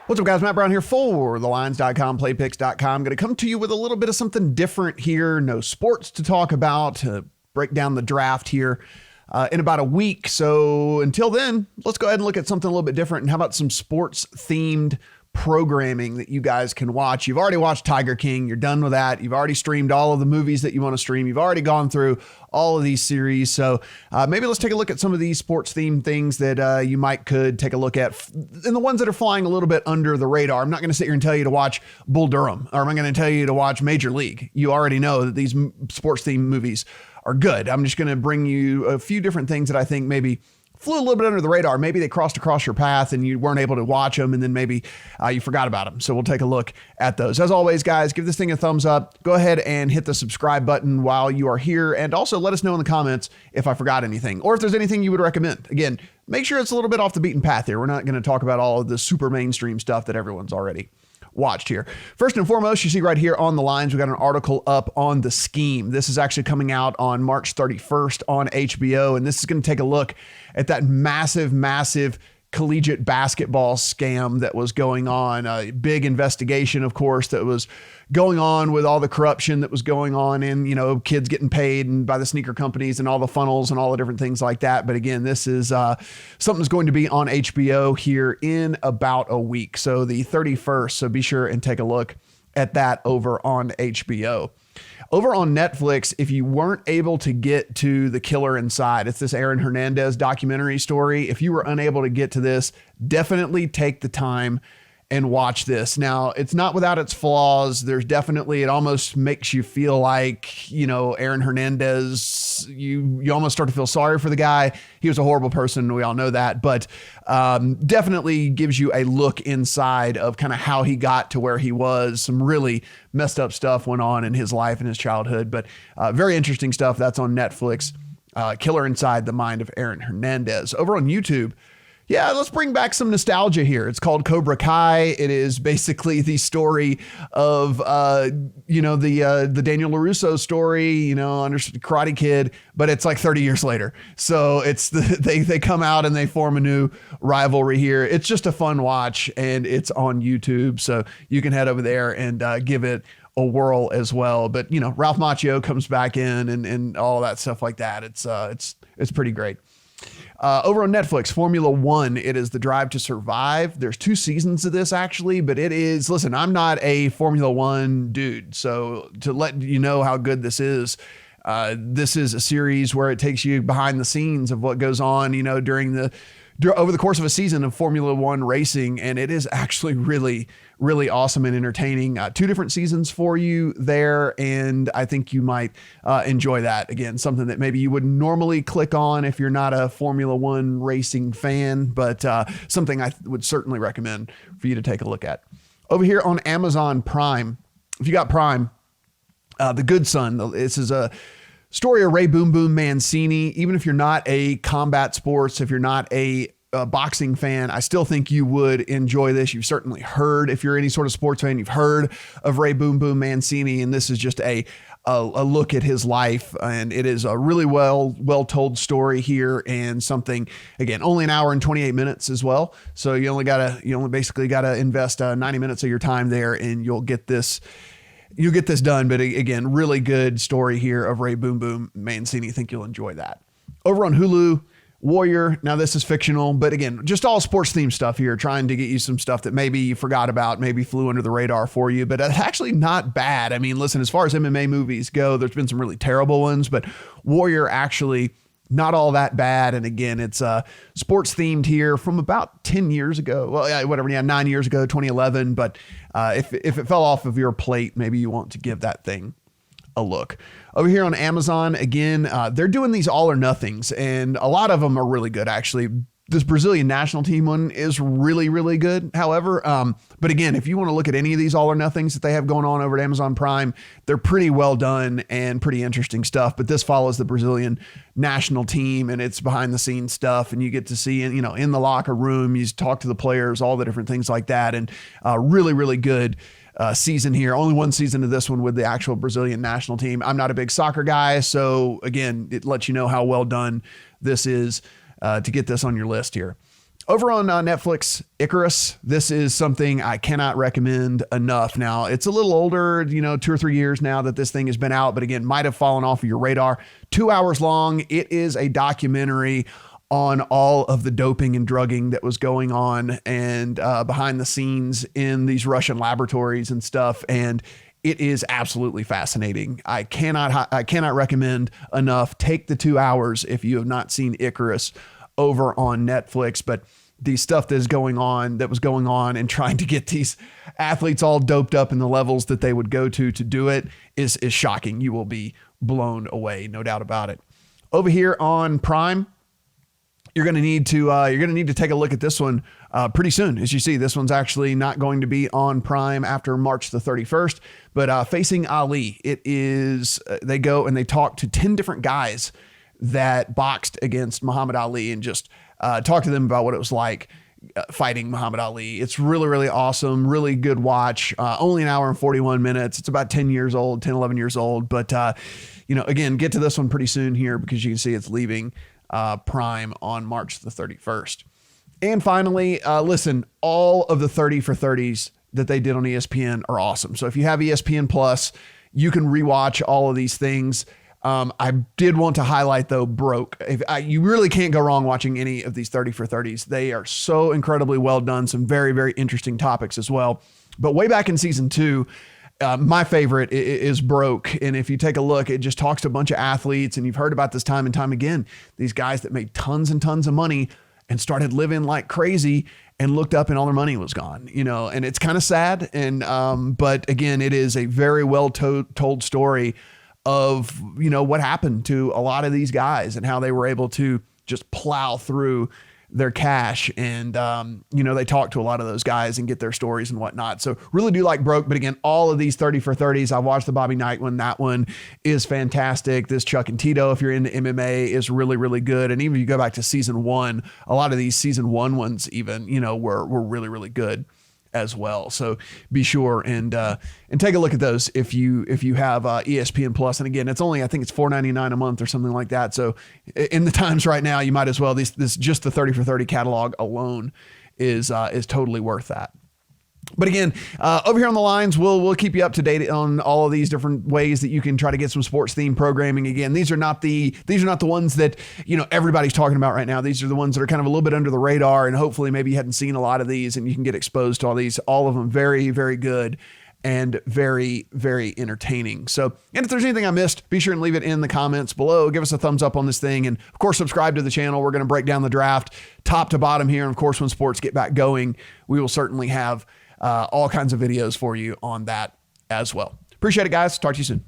What's up, guys? Matt Brown here for thelines.com, playpicks.com. Going to come to you with a little bit of something different here. No sports to talk about. Break down the draft here in about a week. So until then, let's go ahead and look at something a little bit different. And how about some sports-themed programming that you guys can watch? You've already watched Tiger King. You're done with that. You've already streamed all of the movies that you want to stream. You've already gone through all of these series. So maybe let's take a look at some of these sports themed things that you could take a look at, and the ones that are flying a little bit under the radar. I'm not going to sit here and tell you to watch Bull Durham, or I'm going to tell you to watch Major League. You already know that these sports themed movies are good. I'm just going to bring you a few different things that I think maybe flew a little bit under the radar. Maybe they crossed across your path and you weren't able to watch them, and then maybe you forgot about them. So we'll take a look at those. As always, guys, give this thing a thumbs up. Go ahead and hit the subscribe button while you are here. And also let us know in the comments if I forgot anything or if there's anything you would recommend. Again, make sure it's a little bit off the beaten path here. We're not going to talk about all of the super mainstream stuff that everyone's already watched here. First and foremost, you see right here on the lines, we got an article up on The Scheme. This is actually coming out on March 31st on HBO, and this is going to take a look at that massive collegiate basketball scam that was going on. A big investigation, of course, that was going on with all the corruption that was going on in, kids getting paid and by the sneaker companies and all the funnels and all the different things like that. But again, this is something that's going to be on HBO here in about a week. So the 31st. So be sure and take a look at that over on HBO. Over on Netflix, if you weren't able to get to The Killer Inside, it's this Aaron Hernandez documentary story. If you were unable to get to this, definitely take the time and watch this. Now, it's not without its flaws. There's definitely, it almost makes you feel like, Aaron Hernandez, you almost start to feel sorry for the guy. He was a horrible person. We all know that, but definitely gives you a look inside of kind of how he got to where he was. Some really messed up stuff went on in his life and his childhood, but very interesting stuff. That's on Netflix. Killer Inside the Mind of Aaron Hernandez. Over on YouTube, yeah, let's bring back some nostalgia here. It's called Cobra Kai. It is basically the story of, the Daniel LaRusso story, under Karate Kid, but it's like 30 years later. So it's they come out and they form a new rivalry here. It's just a fun watch, and it's on YouTube. So you can head over there and give it a whirl as well. But, Ralph Macchio comes back in and all that stuff like that. It's pretty great. Over on Netflix, Formula One, it is The Drive to Survive. There's 2 seasons of this actually, but it is, listen, I'm not a Formula One dude. So to let you know how good this is a series where it takes you behind the scenes of what goes on, over the course of a season of Formula One racing. And it is actually really, really awesome and entertaining. 2 different seasons for you there. And I think you might enjoy that. Again, something that maybe you wouldn't normally click on if you're not a Formula One racing fan, but something I would certainly recommend for you to take a look at. Over here on Amazon Prime, if you got Prime, The Good Son, this is a story of Ray Boom Boom Mancini. Even if you're not a combat sports, if you're not a boxing fan, I still think you would enjoy this. You've certainly heard, if you're any sort of sports fan, you've heard of Ray Boom Boom Mancini, and this is just a look at his life, and it is a really well told story here, and something, again, only an hour and 28 minutes as well. So you only basically gotta invest 90 minutes of your time there, and you'll get this done. But again, really good story here of Ray Boom Boom Mancini. I think you'll enjoy that. Over on Hulu, Warrior. Now this is fictional, but again, just all sports themed stuff here, trying to get you some stuff that maybe you forgot about, maybe flew under the radar for you, but it's actually not bad. I mean, listen, as far as MMA movies go, there's been some really terrible ones, but Warrior actually not all that bad. And again, it's sports themed here from about 10 years ago. Well, yeah, whatever. Yeah, 9 years ago, 2011. But if it fell off of your plate, maybe you want to give that thing a look. Over here on Amazon, again, they're doing these all or nothings, and a lot of them are really good, actually. This Brazilian national team one is really, really good. However, but again, if you want to look at any of these all or nothings that they have going on over at Amazon Prime, they're pretty well done and pretty interesting stuff. But this follows the Brazilian national team, and it's behind the scenes stuff, and you get to see, in the locker room, you talk to the players, all the different things like that. And really, really good season here. Only one season of this one with the actual Brazilian national team. I'm not a big soccer guy, so again, it lets you know how well done this is to get this on your list here. Over on Netflix, Icarus. This is something I cannot recommend enough. Now, it's a little older, 2 or 3 years now that this thing has been out, but again, might have fallen off of your radar. 2 hours long. It is a documentary on all of the doping and drugging that was going on and behind the scenes in these Russian laboratories and stuff. And it is absolutely fascinating. I cannot recommend enough. Take the 2 hours if you have not seen Icarus over on Netflix. But the stuff that was going on and trying to get these athletes all doped up in the levels that they would go to do it is shocking. You will be blown away, no doubt about it. Over here on Prime, you're going to need to take a look at this one pretty soon. As you see, this one's actually not going to be on Prime after March the 31st, but Facing Ali, it is, they go and they talk to 10 different guys that boxed against Muhammad Ali and just talk to them about what it was like fighting Muhammad Ali. It's really, really awesome. Really good watch. Only an hour and 41 minutes. It's about 11 years old. But, again, get to this one pretty soon here because you can see it's leaving Prime on March the 31st. And finally, listen, all of the 30 for 30s that they did on ESPN are awesome. So if you have ESPN Plus, you can rewatch all of these things. I did want to highlight, though, Broke. You really can't go wrong watching any of these 30 for 30s. They are so incredibly well done. Some very, very interesting topics as well. But way back in season 2, my favorite is Broke. And if you take a look, it just talks to a bunch of athletes. And you've heard about this time and time again. These guys that made tons and tons of money and started living like crazy and looked up and all their money was gone, and it's kind of sad. And but again, it is a very well told story of, what happened to a lot of these guys and how they were able to just plow through their cash. And, they talk to a lot of those guys and get their stories and whatnot. So really do like Broke. But again, all of these 30 for 30s, I watched the Bobby Knight one. That one is fantastic. This Chuck and Tito, if you're into MMA, is really, really good. And even if you go back to season 1, a lot of these season 1 ones even, were really, really good as well. So be sure and take a look at those if you have ESPN Plus. And again, it's only, I think it's $4.99 a month or something like that. So in the times right now, you might as well, this just the 30 for 30 catalog alone is totally worth that. But again, over here on the lines, we'll keep you up to date on all of these different ways that you can try to get some sports themed programming. Again, these are not the ones that, everybody's talking about right now. These are the ones that are kind of a little bit under the radar, and hopefully maybe you hadn't seen a lot of these and you can get exposed to all these, all of them very, very good and very, very entertaining. So, and if there's anything I missed, be sure and leave it in the comments below. Give us a thumbs up on this thing. And of course, subscribe to the channel. We're going to break down the draft top to bottom here. And of course, when sports get back going, we will certainly have all kinds of videos for you on that as well. Appreciate it, guys. Talk to you soon.